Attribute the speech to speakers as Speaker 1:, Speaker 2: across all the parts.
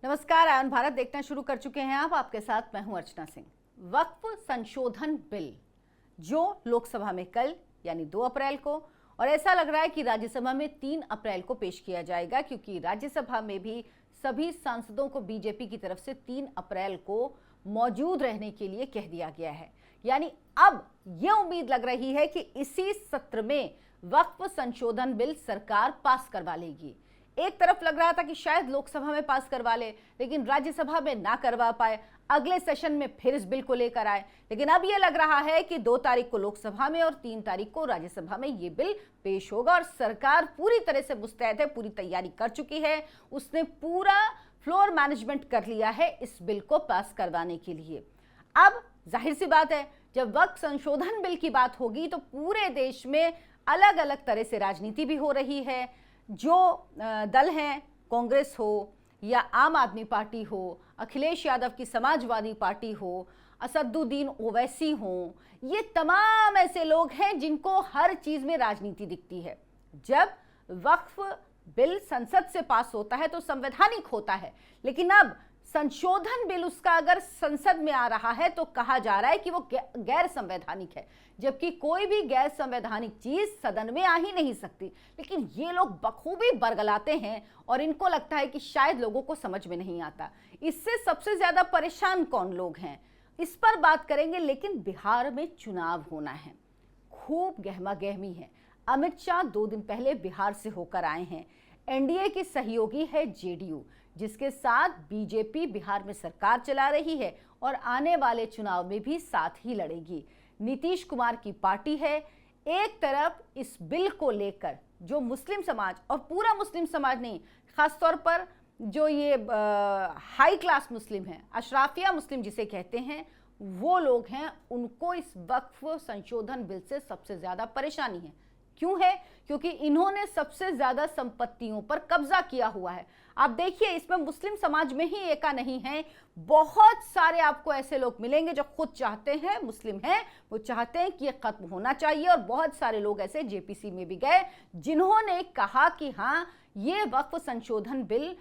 Speaker 1: नमस्कार, आयन भारत देखना शुरू कर चुके हैं आप। आपके साथ मैं हूं अर्चना सिंह। वक्फ संशोधन बिल जो लोकसभा में कल यानी 2 अप्रैल को और ऐसा लग रहा है कि राज्यसभा में 3 अप्रैल को पेश किया जाएगा, क्योंकि राज्यसभा में भी सभी सांसदों को बीजेपी की तरफ से 3 अप्रैल को मौजूद रहने के लिए कह दिया गया है। यानी अब यह उम्मीद लग रही है कि इसी सत्र में वक्फ संशोधन बिल सरकार पास करवा लेगी। एक तरफ लग रहा था कि शायद लोकसभा में पास करवा ले, लेकिन राज्यसभा में ना करवा पाए, अगले सेशन में फिर इस बिल को लेकर आए। लेकिन अब यह लग रहा है कि 2 तारीख को लोकसभा में और 3 तारीख को राज्यसभा में ये बिल पेश होगा और सरकार पूरी तरह से मुस्तैद है, पूरी तैयारी कर चुकी है। उसने पूरा फ्लोर मैनेजमेंट कर लिया है इस बिल को पास करवाने के लिए। अब जाहिर सी बात है, जब वक्फ संशोधन बिल की बात होगी तो पूरे देश में अलग अलग तरह से राजनीति भी हो रही है। जो दल हैं, कांग्रेस हो या आम आदमी पार्टी हो, अखिलेश यादव की समाजवादी पार्टी हो, असदुद्दीन ओवैसी हो, ये तमाम ऐसे लोग हैं जिनको हर चीज में राजनीति दिखती है। जब वक्फ बिल संसद से पास होता है तो संवैधानिक होता है, लेकिन अब संशोधन बिल उसका अगर संसद में आ रहा है तो कहा जा रहा है कि वो गैर संवैधानिक है, जबकि कोई भी गैर संवैधानिक चीज सदन में आ ही नहीं सकती। लेकिन ये लोग बखूबी बरगलाते हैं और इनको लगता है कि शायद लोगों को समझ में नहीं आता। इससे सबसे ज्यादा परेशान कौन लोग हैं, इस पर बात करेंगे। लेकिन बिहार में चुनाव होना है, खूब गहमा गहमी है। अमित शाह 2 दिन पहले बिहार से होकर आए हैं। एनडीए की सहयोगी है जेडीयू, जिसके साथ बीजेपी बिहार में सरकार चला रही है और आने वाले चुनाव में भी साथ ही लड़ेगी। नीतीश कुमार की पार्टी है। एक तरफ इस बिल को लेकर जो मुस्लिम समाज, और पूरा मुस्लिम समाज नहीं, खासतौर पर जो ये हाई क्लास मुस्लिम हैं, अशराफिया मुस्लिम जिसे कहते हैं, वो लोग हैं, उनको इस वक्फ संशोधन बिल से सबसे ज्यादा परेशानी है। क्यों है? क्योंकि इन्होंने सबसे ज्यादा संपत्तियों पर कब्जा किया हुआ है। आप देखिए, इसमें मुस्लिम समाज में ही एका नहीं है, बहुत सारे आपको ऐसे लोग मिलेंगे जो खुद चाहते हैं, मुस्लिम हैं, वो चाहते हैं कि ये खत्म होना चाहिए। और बहुत सारे लोग ऐसे जेपीसी में भी गए जिन्होंने कहा कि हाँ, ये वक्फ संशोधन बिल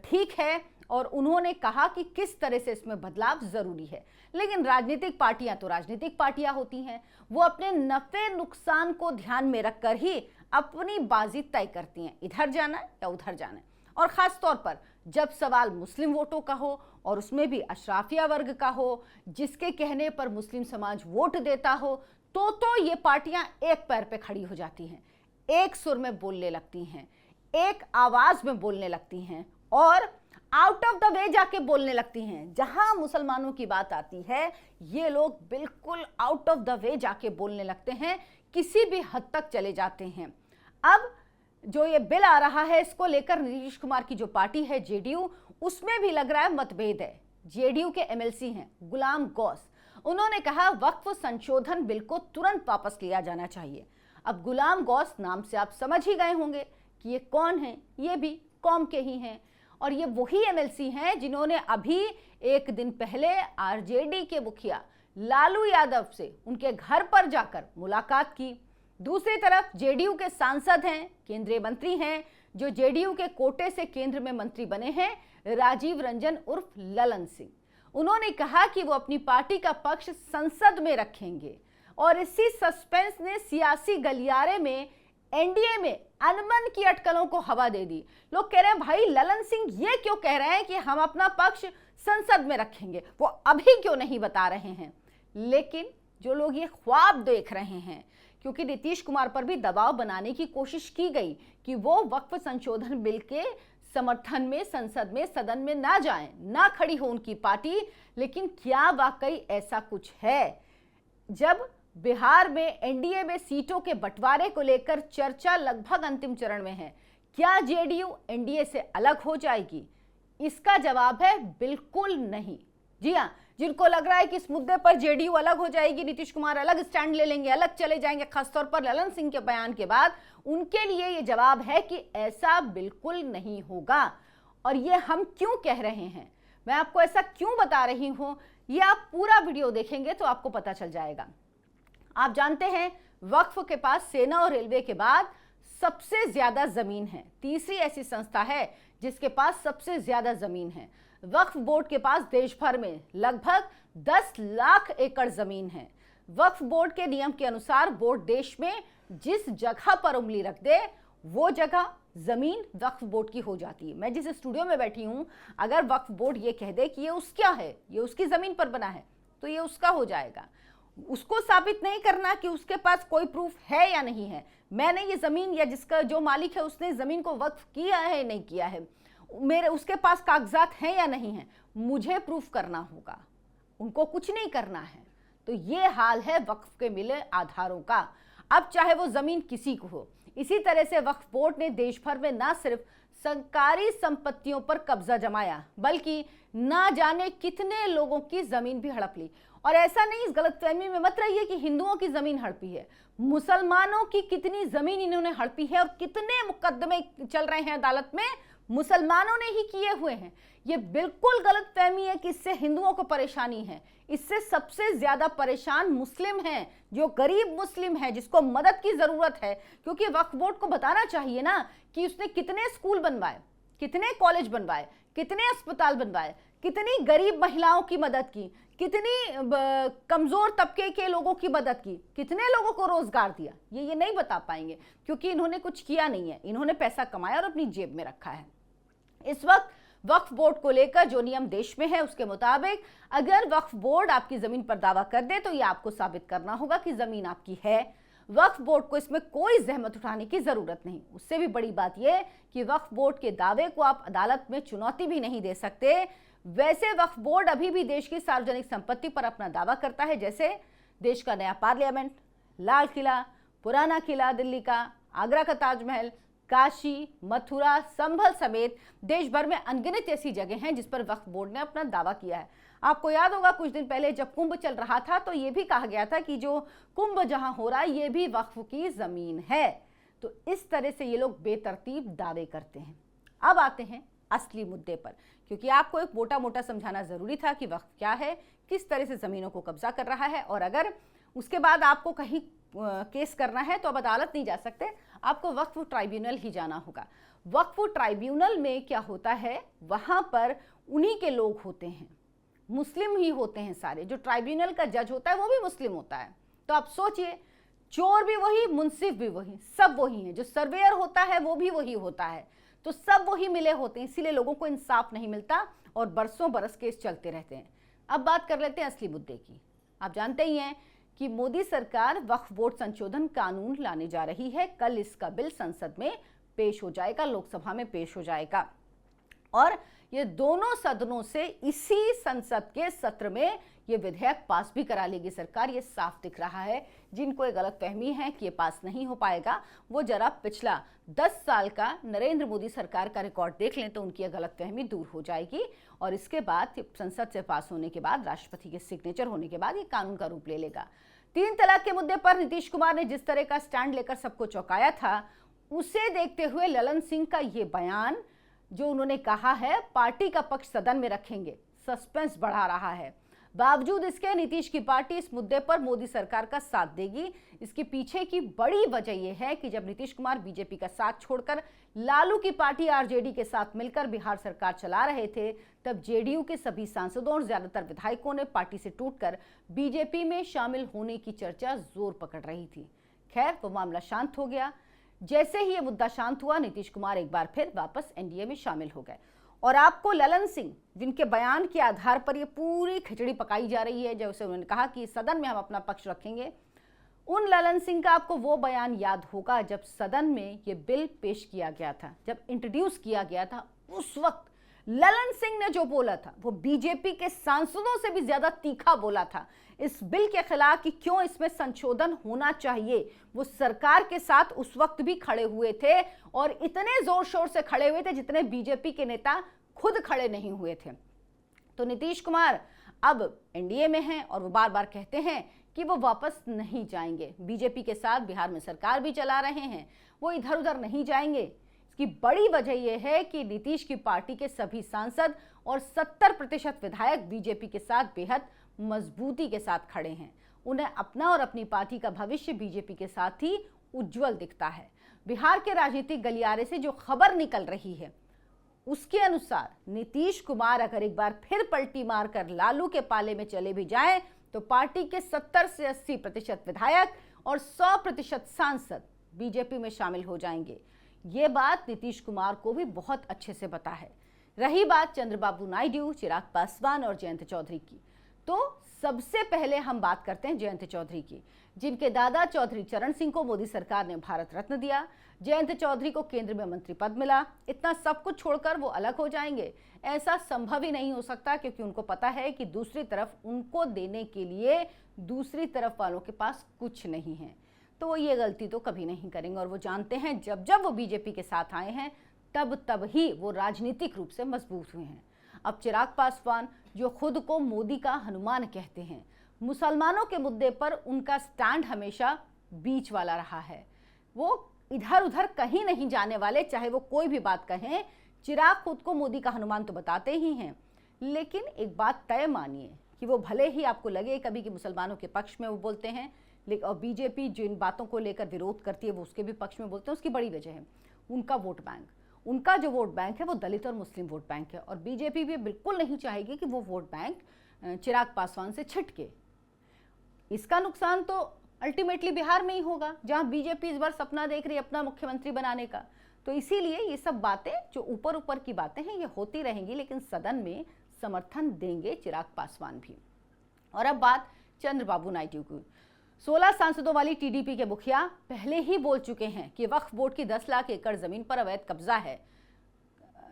Speaker 1: ठीक है, और उन्होंने कहा कि किस तरह से इसमें बदलाव जरूरी है। लेकिन राजनीतिक पार्टियां तो राजनीतिक पार्टियां होती हैं, वो अपने नफे नुकसान को ध्यान में रखकर ही अपनी बाजी तय करती हैं, इधर जाना है या उधर जाना है। और खास तौर पर जब सवाल मुस्लिम वोटों का हो, और उसमें भी अशराफिया वर्ग का हो, जिसके कहने पर मुस्लिम समाज वोट देता हो, तो ये पार्टियां एक पैर पे खड़ी हो जाती हैं, एक सुर में बोलने लगती हैं, एक आवाज में बोलने लगती हैं और आउट ऑफ द वे जाके बोलने लगती हैं। जहां मुसलमानों की बात आती है, ये लोग बिल्कुल आउट ऑफ द वे जाके बोलने लगते हैं, किसी भी हद तक चले जाते हैं। अब जो ये बिल आ रहा है, इसको लेकर नीतीश कुमार की जो पार्टी है जेडीयू, उसमें भी लग रहा है मतभेद है। जेडीयू के एमएलसी हैं गुलाम गौस, उन्होंने कहा वक्फ संशोधन बिल को तुरंत वापस लिया जाना चाहिए। अब गुलाम गौस नाम से आप समझ ही गए होंगे कि ये कौन है, ये भी कौम के ही हैं, और ये वही एमएलसी हैं जिन्होंने अभी एक दिन पहले आरजेडी के मुखिया लालू यादव से उनके घर पर जाकर मुलाकात की। दूसरी तरफ जेडीयू के सांसद हैं, केंद्रीय मंत्री हैं, जो जेडीयू के कोटे से केंद्र में मंत्री बने हैं, राजीव रंजन उर्फ ललन सिंह। उन्होंने कहा कि वो अपनी पार्टी का पक्ष संसद में रखेंगे, और इसी सस्पेंस ने सियासी गलियारे में एनडीए में अनबन की अटकलों को हवा दे दी। लोग कह रहे हैं, भाई ललन सिंह ये क्यों कह रहे हैं कि हम अपना पक्ष संसद में रखेंगे, वो अभी क्यों नहीं बता रहे हैं। लेकिन जो लोग ये ख्वाब देख रहे हैं, क्योंकि नीतीश कुमार पर भी दबाव बनाने की कोशिश की गई कि वो वक्फ संशोधन बिल के समर्थन में संसद में, सदन में ना जाएं, ना खड़ी हो उनकी पार्टी। लेकिन क्या वाकई ऐसा कुछ है? जब बिहार में एनडीए में सीटों के बंटवारे को लेकर चर्चा लगभग अंतिम चरण में है, क्या जेडीयू एनडीए से अलग हो जाएगी? इसका जवाब है बिल्कुल नहीं। जी हाँ, जिनको लग रहा है कि इस मुद्दे पर जेडीयू अलग हो जाएगी, नीतीश कुमार अलग स्टैंड ले लेंगे, अलग चले जाएंगे, खासतौर पर ललन सिंह के बयान के बाद, उनके लिए ये जवाब है कि ऐसा बिल्कुल नहीं होगा। और ये हम क्यों कह रहे हैं, मैं आपको ऐसा क्यों बता रही हूं, ये आप पूरा वीडियो देखेंगे तो आपको पता चल जाएगा। आप जानते हैं, वक्फ के पास सेना और रेलवे के बाद सबसे ज्यादा जमीन है। तीसरी ऐसी संस्था है जिसके पास सबसे ज्यादा जमीन है। वक्फ बोर्ड के पास देश भर में लगभग 10 लाख एकड़ जमीन है। वक्फ बोर्ड के नियम के अनुसार बोर्ड देश में जिस जगह पर उंगली रख दे वो जगह जमीन वक्फ बोर्ड की हो जाती है। मैं जिस स्टूडियो में बैठी हूं, अगर वक्फ बोर्ड ये कह दे कि ये उसका है, ये उसकी जमीन पर बना है, तो ये उसका हो जाएगा। उसको साबित नहीं करना कि उसके पास कोई प्रूफ है या नहीं है। मैंने ये जमीन या जिसका जो मालिक है उसने जमीन को वक्फ किया है नहीं किया है, मेरे उसके पास कागजात हैं या नहीं है, मुझे प्रूफ करना होगा। उनको कुछ नहीं करना है। तो ये हाल है वक्फ के मिले आधारों का। अब चाहे वो जमीन किसी को हो। इसी तरह से वक्फ बोर्ड ने देश भर में न सिर्फ सरकारी संपत्तियों पर कब्जा जमाया, बल्कि ना जाने कितने लोगों की जमीन भी हड़प ली। और ऐसा नहीं, इस गलतफहमी में मत रहिए कि हिंदुओं की जमीन हड़पी है। मुसलमानों की कितनी जमीन इन्होंने हड़पी है और कितने मुकदमे चल रहे हैं अदालत में, मुसलमानों ने ही किए हुए हैं। ये बिल्कुल गलतफहमी है कि इससे हिंदुओं को परेशानी है। इससे सबसे ज्यादा परेशान मुस्लिम हैं, जो गरीब मुस्लिम है, जिसको मदद की जरूरत है। क्योंकि वक्फ बोर्ड को बताना चाहिए ना कि उसने कितने स्कूल बनवाए, कितने कॉलेज बनवाए, कितने अस्पताल बनवाए, कितनी गरीब महिलाओं की मदद की, कितनी कमजोर तबके के लोगों की मदद की, कितने लोगों को रोजगार दिया। ये नहीं बता पाएंगे क्योंकि इन्होंने कुछ किया नहीं है। इन्होंने पैसा कमाया और अपनी जेब में रखा है। इस वक्त वक्फ बोर्ड को लेकर जो नियम देश में है उसके मुताबिक अगर वक्फ बोर्ड आपकी जमीन पर दावा कर दे तो ये आपको साबित करना होगा कि जमीन आपकी है। वक्फ बोर्ड को इसमें कोई जहमत उठाने की जरूरत नहीं। उससे भी बड़ी बात यह कि वक्फ बोर्ड के दावे को आप अदालत में चुनौती भी नहीं दे सकते। वैसे वक्फ बोर्ड अभी भी देश की सार्वजनिक संपत्ति पर अपना दावा करता है, जैसे देश का नया पार्लियामेंट, लाल किला, पुराना किला दिल्ली का, आगरा का ताजमहल, काशी, मथुरा, संभल समेत देश भर में अनगिनत ऐसी जगह हैं जिस पर वक्फ बोर्ड ने अपना दावा किया है। आपको याद होगा कुछ दिन पहले जब कुंभ चल रहा था तो यह भी कहा गया था कि जो कुंभ जहां हो रहा है ये भी वक्फ की जमीन है। तो इस तरह से ये लोग बेतरतीब दावे करते हैं। अब आते हैं असली मुद्दे पर, क्योंकि आपको एक मोटा मोटा समझाना जरूरी था कि वक्फ क्या है, किस तरह से जमीनों को कब्जा कर रहा है, और अगर उसके बाद आपको कहीं केस करना है तो अब अदालत नहीं जा सकते, आपको वक्फ ट्राइब्यूनल ही जाना होगा। वक्फ ट्राइब्यूनल में क्या होता है, वहां पर उन्हीं के लोग होते हैं, मुस्लिम ही होते हैं सारे। जो ट्राइब्यूनल का जज होता है वो भी मुस्लिम होता है। तो आप सोचिए, चोर भी वही, मुंसिफ भी वही, सब वही है। जो सर्वेयर होता है वो भी वही होता है। तो सब वही मिले होते हैं, इसीलिए लोगों को इंसाफ नहीं मिलता और बरसों बरस केस चलते रहते हैं। अब बात कर लेते हैं असली मुद्दे की। आप जानते ही हैं कि मोदी सरकार वक्फ बोर्ड संशोधन कानून लाने जा रही है। कल इसका बिल संसद में पेश हो जाएगा, लोकसभा में पेश हो जाएगा, और ये दोनों सदनों से इसी संसद के सत्र में ये विधेयक पास भी करा लेगी सरकार। ये साफ दिख रहा है। जिनको ये गलतफहमी है कि ये पास नहीं हो पाएगा, वो जरा पिछला 10 साल का नरेंद्र मोदी सरकार का रिकॉर्ड देख लें तो उनकी गलतफहमी दूर हो जाएगी। और इसके बाद संसद से पास होने के बाद, राष्ट्रपति के सिग्नेचर होने के बाद ये कानून का रूप ले लेगा। 3 तलाक के मुद्दे पर नीतीश कुमार ने जिस तरह का स्टैंड लेकर सबको चौंकाया था, उसे देखते हुए ललन सिंह का ये बयान, जो उन्होंने कहा है पार्टी का पक्ष सदन में रखेंगे, सस्पेंस बढ़ा रहा है। बावजूद इसके नीतीश की पार्टी इस मुद्दे पर मोदी सरकार का साथ देगी। इसके पीछे की बड़ी वजह यह है कि जब नीतीश कुमार बीजेपी का साथ छोड़कर लालू की पार्टी आरजेडी के साथ मिलकर बिहार सरकार चला रहे थे, तब जेडीयू के सभी सांसदों और ज्यादातर विधायकों ने पार्टी से टूटकर बीजेपी में शामिल होने की चर्चा जोर पकड़ रही थी। खैर, वो मामला शांत हो गया। जैसे ही ये मुद्दा शांत हुआ, नीतीश कुमार एक बार फिर वापस एनडीए में शामिल हो गए। और आपको ललन सिंह, जिनके बयान के आधार पर ये पूरी खिचड़ी पकाई जा रही है, जैसे उन्होंने कहा कि सदन में हम अपना पक्ष रखेंगे, उन ललन सिंह का आपको वो बयान याद होगा जब सदन में ये बिल पेश किया गया था, जब इंट्रोड्यूस किया गया था। उस वक्त ललन सिंह ने जो बोला था वो बीजेपी के सांसदों से भी ज्यादा तीखा बोला था इस बिल के खिलाफ, कि क्यों इसमें संशोधन होना चाहिए। वो सरकार के साथ उस वक्त भी खड़े हुए थे, और इतने जोर शोर से खड़े हुए थे जितने बीजेपी के नेता खुद खड़े नहीं हुए थे। तो नीतीश कुमार अब एनडीए में हैं और वो बार बार कहते हैं कि वो वापस नहीं जाएंगे। बीजेपी के साथ बिहार में सरकार भी चला रहे हैं, वो इधर उधर नहीं जाएंगे। इसकी बड़ी वजह यह है कि नीतीश की पार्टी के सभी सांसद और 70% विधायक बीजेपी के साथ बेहद मजबूती के साथ खड़े हैं। उन्हें अपना और अपनी पार्टी का भविष्य बीजेपी के साथ ही उज्जवल दिखता है। बिहार के राजनीतिक गलियारे से जो खबर निकल रही है उसके अनुसार नीतीश कुमार अगर एक बार फिर पलटी मारकर लालू के पाले में चले भी जाएं तो पार्टी के 70 से 80% विधायक और 100% सांसद बीजेपी में शामिल हो जाएंगे। ये बात नीतीश कुमार को भी बहुत अच्छे से पता है। रही बात चंद्रबाबू नायडू, चिराग पासवान और जयंत चौधरी की, तो सबसे पहले हम बात करते हैं जयंत चौधरी की, जिनके दादा चौधरी चरण सिंह को मोदी सरकार ने भारत रत्न दिया। जयंत चौधरी को केंद्र में मंत्री पद मिला। इतना सब कुछ छोड़कर वो अलग हो जाएंगे, ऐसा संभव ही नहीं हो सकता, क्योंकि उनको पता है कि दूसरी तरफ उनको देने के लिए दूसरी तरफ वालों के पास कुछ नहीं है। तो वो ये गलती तो कभी नहीं करेंगे और वो जानते हैं जब जब वो बीजेपी के साथ आए हैं तब ही वो राजनीतिक रूप से मजबूत हुए हैं। अब चिराग पासवान, जो खुद को मोदी का हनुमान कहते हैं, मुसलमानों के मुद्दे पर उनका स्टैंड हमेशा बीच वाला रहा है। वो इधर उधर कहीं नहीं जाने वाले, चाहे वो कोई भी बात कहें। चिराग खुद को मोदी का हनुमान तो बताते ही हैं, लेकिन एक बात तय मानिए कि वो भले ही आपको लगे कभी कि मुसलमानों के पक्ष में वो बोलते हैं, और बीजेपी जिन बातों को लेकर विरोध करती है वो उसके भी पक्ष में बोलते हैं। उसकी बड़ी वजह है उनका वोट बैंक। उनका जो वोट बैंक है वो दलित और मुस्लिम वोट बैंक है, और बीजेपी भी बिल्कुल नहीं चाहेगी कि वो वोट बैंक चिराग पासवान से छिटके। इसका नुकसान तो अल्टीमेटली बिहार में ही होगा, जहां बीजेपी इस बार सपना देख रही है अपना मुख्यमंत्री बनाने का। तो इसीलिए ये सब बातें जो ऊपर ऊपर की बातें हैं ये होती रहेंगी, लेकिन सदन में समर्थन देंगे चिराग पासवान भी। और अब बात चंद्रबाबू नायडू की। 16 सांसदों वाली टीडीपी के मुखिया पहले ही बोल चुके हैं कि वक्फ बोर्ड की 10 लाख एकड़ जमीन पर अवैध कब्जा है।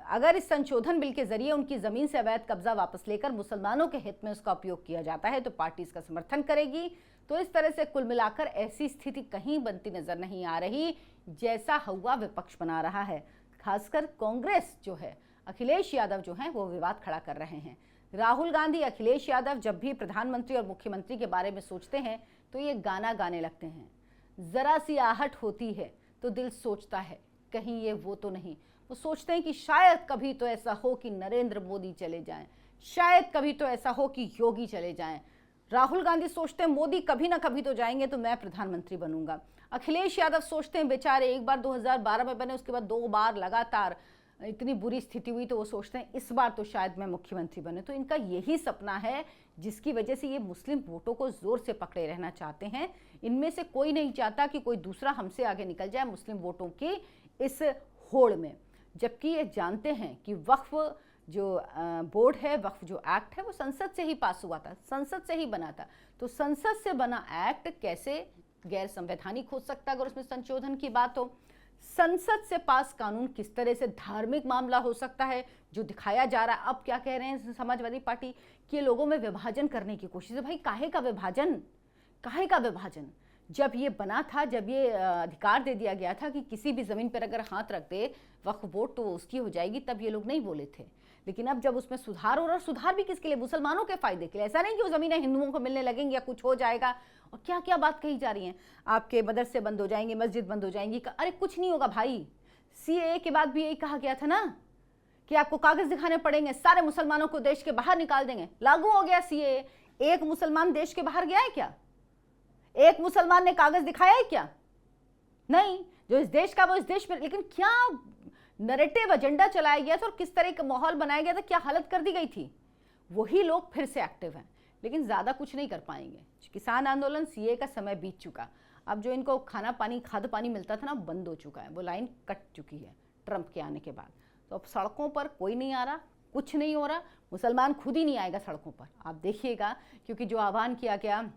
Speaker 1: अगर इस संशोधन बिल के जरिए उनकी जमीन से अवैध कब्जा वापस लेकर मुसलमानों के हित में उसका उपयोग किया जाता है तो पार्टी इसका समर्थन करेगी। तो इस तरह से कुल मिलाकर ऐसी स्थिति कहीं बनती नजर नहीं आ रही जैसा हुआ विपक्ष बना रहा है। खासकर कांग्रेस जो है, अखिलेश यादव जो हैं वो विवाद खड़ा कर रहे हैं। राहुल गांधी, अखिलेश यादव जब भी प्रधानमंत्री और मुख्यमंत्री के बारे में सोचते हैं तो ये गाना गाने लगते हैं। जरा सी आहट होती है तो दिल सोचता है कहीं ये वो तो नहीं। वो सोचते हैं कि शायद कभी तो ऐसा हो कि नरेंद्र मोदी चले जाएं, शायद कभी तो ऐसा हो कि योगी चले जाएं। राहुल गांधी सोचते हैं मोदी कभी ना कभी तो जाएंगे तो मैं प्रधानमंत्री बनूंगा। अखिलेश यादव सोचते हैं बेचारे एक बार 2012 में बने, उसके बाद 2 बार लगातार इतनी बुरी स्थिति हुई तो वो सोचते हैं इस बार तो शायद मैं मुख्यमंत्री बने। तो इनका यही सपना है जिसकी वजह से ये मुस्लिम वोटों को जोर से पकड़े रहना चाहते हैं। इनमें से कोई नहीं चाहता कि कोई दूसरा हमसे आगे निकल जाए मुस्लिम वोटों की इस होड़ में, जबकि ये जानते हैं कि वक्फ जो बोर्ड है, वक्फ जो एक्ट है वो संसद से ही पास हुआ था, संसद से ही बना था। तो संसद से बना एक्ट कैसे गैर संवैधानिक हो सकता है अगर उसमें संशोधन की बात हो। संसद से पास कानून किस तरह से धार्मिक मामला हो सकता है जो दिखाया जा रहा है। अब क्या कह रहे हैं समाजवादी पार्टी कि लोगों में विभाजन करने की कोशिश है। भाई काहे का विभाजन, काहे का विभाजन? जब ये बना था, जब ये अधिकार दे दिया गया था कि किसी भी जमीन पर अगर हाथ रख दे वक्फ बोर्ड तो उसकी हो जाएगी, तब ये लोग नहीं बोले थे। लेकिन अब जब उसमें सुधार हो रहा है, सुधार भी किसके लिए? मुसलमानों के फायदे के लिए। ऐसा नहीं कि वो जमीनें हिंदुओं को मिलने लगेंगी या कुछ हो जाएगा। और क्या क्या बात कही जा रही है, आपके मदरसे बंद हो जाएंगे, मस्जिद बंद हो जाएंगी। अरे कुछ नहीं होगा भाई। सीएए के बाद भी यही कहा गया था ना कि आपको कागज दिखाने पड़ेंगे, सारे मुसलमानों को देश के बाहर निकाल देंगे। लागू हो गया सीएए। एक मुसलमान देश के बाहर गया है क्या? एक मुसलमान ने कागज दिखाया है क्या? नहीं। जो इस देश का वो इस देश में। लेकिन क्या नैरेटिव एजेंडा चलाया गया था और किस तरह का माहौल बनाया गया था, क्या हालत कर दी गई थी। वही लोग फिर से एक्टिव हैं, लेकिन ज्यादा कुछ नहीं कर पाएंगे। किसान आंदोलन, सीए का समय बीत चुका। अब जो इनको खाना पानी, खाद्य पानी मिलता था ना, बंद हो चुका है। वो लाइन कट चुकी है ट्रंप के आने के बाद। तो अब सड़कों पर कोई नहीं आ रहा, कुछ नहीं हो रहा। मुसलमान खुद ही नहीं आएगा सड़कों पर, आप देखिएगा। क्योंकि जो आह्वान किया गया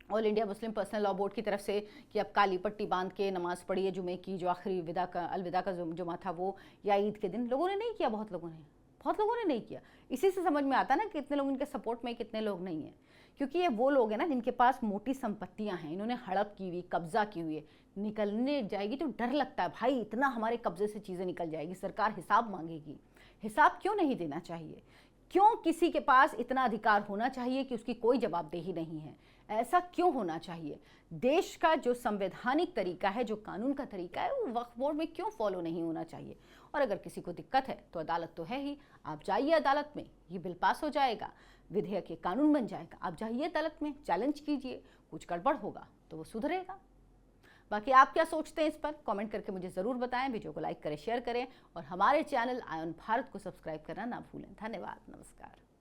Speaker 1: all India Muslim personal law board की तरफ से कि अब काली पट्टी बांध के नमाज पढ़िए जुमे की, जो आखिरी अलविदा का जुमा था वो, या ईद के दिन, लोगों ने नहीं किया। बहुत लोगों ने नहीं किया। इसी से समझ में आता ना कितने लोग इनके सपोर्ट में, कितने लोग नहीं है। क्योंकि ये वो लोग हैं ना जिनके पास मोटी संपत्तियां हैं, इन्होंने हड़प की हुई, कब्जा की हुई है। निकलने जाएगी तो डर लगता है भाई, इतना हमारे कब्जे से चीज़ें निकल जाएगी, सरकार हिसाब मांगेगी। हिसाब क्यों नहीं देना चाहिए? क्यों किसी के पास इतना अधिकार होना चाहिए कि उसकी कोई जवाबदेही नहीं है? ऐसा क्यों होना चाहिए? देश का जो संवैधानिक तरीका है, जो कानून का तरीका है, वो वक्फ बोर्ड में क्यों फॉलो नहीं होना चाहिए? और अगर किसी को दिक्कत है तो अदालत तो है ही, आप जाइए अदालत में, ये बिल पास हो जाएगा, विधेयक ये कानून बन जाएगा। आप जाइए अदालत में, चैलेंज कीजिए, कुछ गड़बड़ होगा तो वो सुधरेगा। बाकी आप क्या सोचते हैं इस पर कमेंट करके मुझे ज़रूर बताएं। वीडियो को लाइक करें, शेयर करें और हमारे चैनल आयन भारत को सब्सक्राइब करना ना भूलें। धन्यवाद, नमस्कार।